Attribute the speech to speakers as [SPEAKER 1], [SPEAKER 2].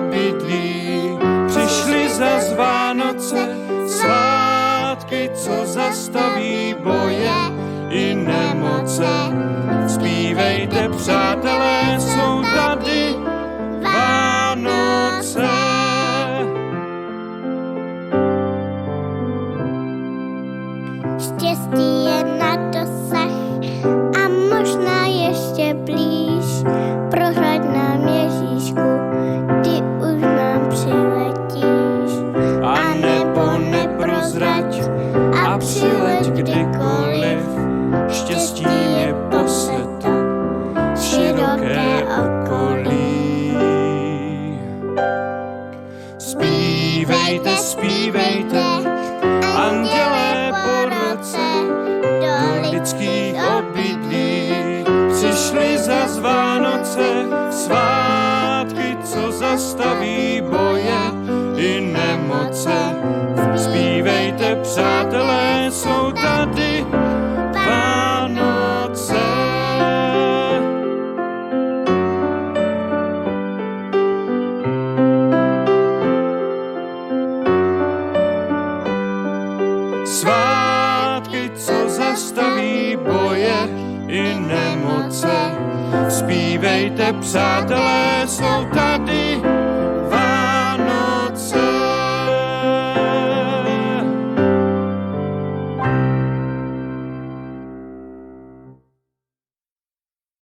[SPEAKER 1] obydlí. Přišly zas Vánoce, svátky, co zastaví boje i nemoce. Zpívejte, přátelé, jsou tady Vánoce.
[SPEAKER 2] Štěstí je na dosah a možná ještě blíž. Prohraď nám, Ježíšku, ty už nám přiletíš.
[SPEAKER 1] A nebo neprozrať a přileď kdykoliv, štěstím je poseto široké okolí. Zpívejte, zpívejte, andělé po roce do lidských obydlí. Přišly zas Vánoce, svátky, co zastaví boje i nemoce. Zpívejte, přátelé, jsou tady Vánoce. Svátky, co zastaví boje i nemoce. Zpívejte, přátelé, jsou tady